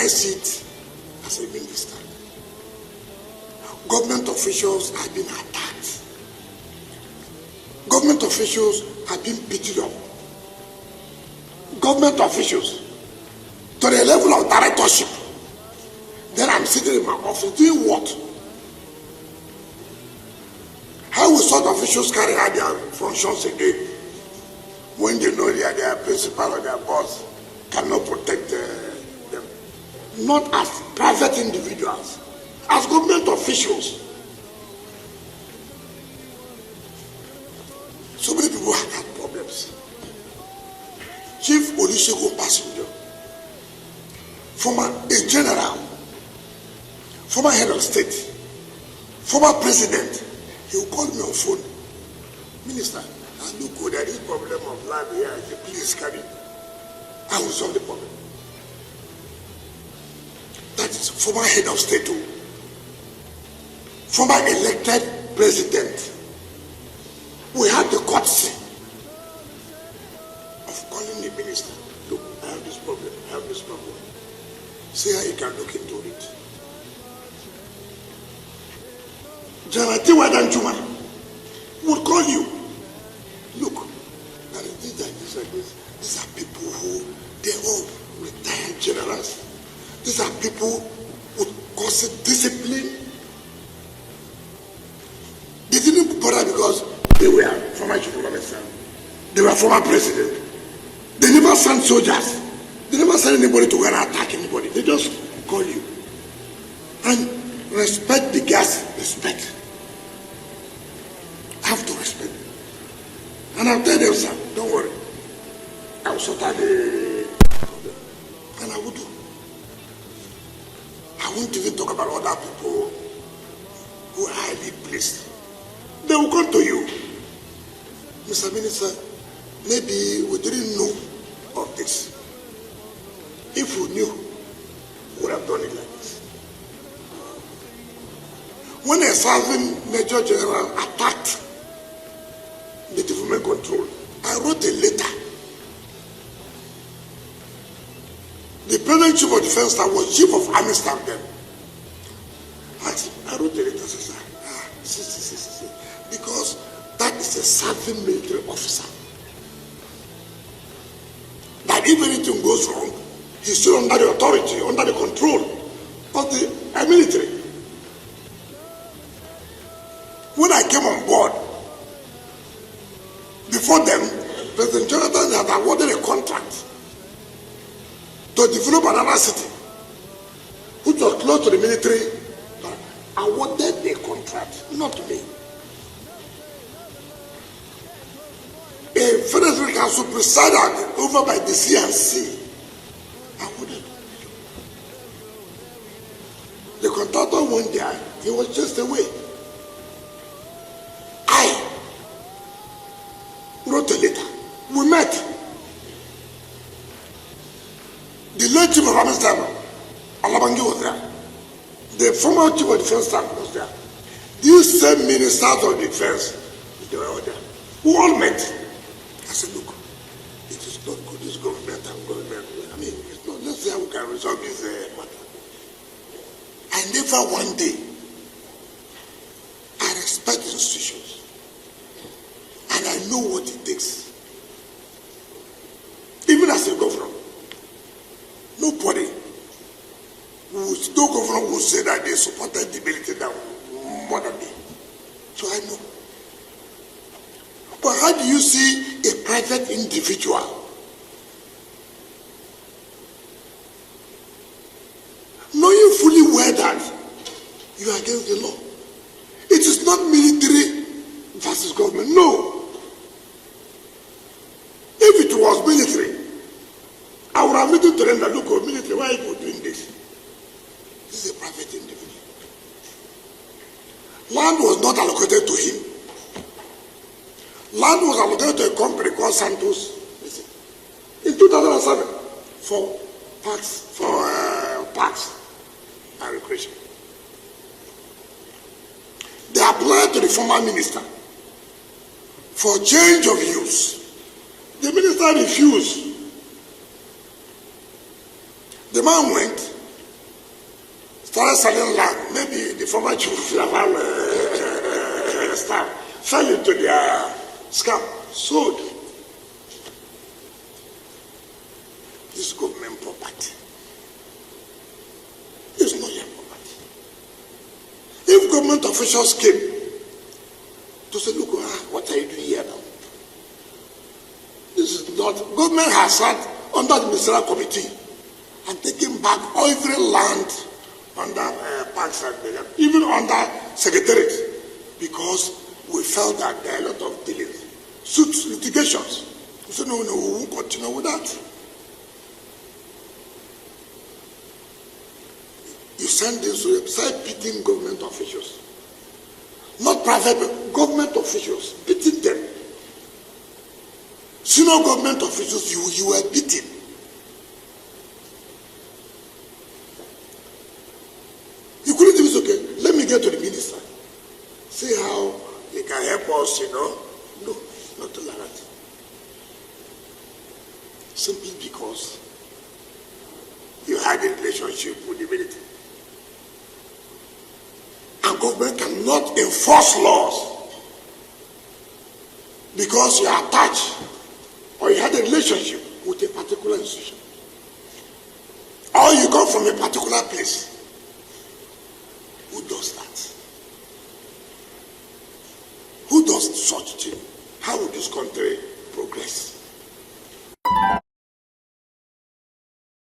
I see it as a minister. Government officials have been attacked. Government officials have been beaten up. Government officials to the level of directorship. Then I'm sitting in my office doing what? How will such officials carry out their functions again when they know their principal or their boss cannot protect them? Not as private individuals, as government officials. So many people have had problems. Chief Olusegun Obasanjo, former a general, former head of state, former president, he will call me on phone. Minister, I look good at this problem of life here. I say, please carry. I will solve the problem. That is former head of state, former elected president. We have the courtesy of calling the minister. Look, I have this problem. I have this problem. See how you can look into it. General Tiwa Danjuma would call you. Look, there is this and this and this. These are people who, they're all retired generals. These are people who cause discipline. They didn't bother because they were former chief of army. They were former president. They never sent soldiers. They never sent anybody to go and attack anybody. They just call you. And respect the gas, respect. I have to respect. And I'll tell them, sir, don't worry. I will sort out the problem. And I will do. I won't even talk about other people who are highly placed. They will come to you. Mr. Minister, maybe we didn't know of this. If we knew, we would have done it like this. When a serving Major General attacked the development control, I wrote a letter. The present Chief of Defense Staff was Chief of Army Staff then. I wrote a letter, sir. See. Because that is a serving military officer. That if anything goes wrong, he's still under the authority, under the control of the military. When I came on board, before them, President Jonathan had awarded a contract to develop another city, which was close to the military. Awarded the contract, not me. A Federal Council presided over by the CNC. Awarded. The contractor went there, he was just away. I wrote a letter. We met. The late Chief of Army Staff, Alabangi, was there. The former Chief of Defense Staff was there. These same ministers of defense, they were all there. We all met. I said, look, it is not good, this government and government. I mean, it's not, let's see how we can resolve this matter. I never one day, I respect institutions. And I know what it takes. Even as a governor, nobody, no governor will say that they supported the military down more than me. So I know. But how do you see a private individual knowing fully well that you are against the law? It is not military versus government. No. If it was military, I would have written to them that, look, military, why are you doing this? This is a private individual. Land was not allocated to him. Land was allocated to a company called Santos in 2007 for parks and recreation. They applied to the former minister for change of use. The minister refused. The man went started selling land. Maybe the former chief of Laval staff fell into their scam, sold. This government property is not your property. If government officials came to say, look, what are you doing here now? This is not, government has sat under the ministerial committee and taken back every land under parks and even under secretariat, because we felt that there are a lot of delays, suits, litigations. We said, no, we won't continue with that. You send this to them, start beating government officials. Not private, but government officials, beating them. Senior government officials, you were beaten. You couldn't even say, okay, let me get to the minister. See how he can help us, No, not like that. Simply because you had a relationship with the military. And government cannot enforce laws because you are attached or you had a relationship with a particular institution, or you come from a particular place. Who does that? Who does such thing? How would this country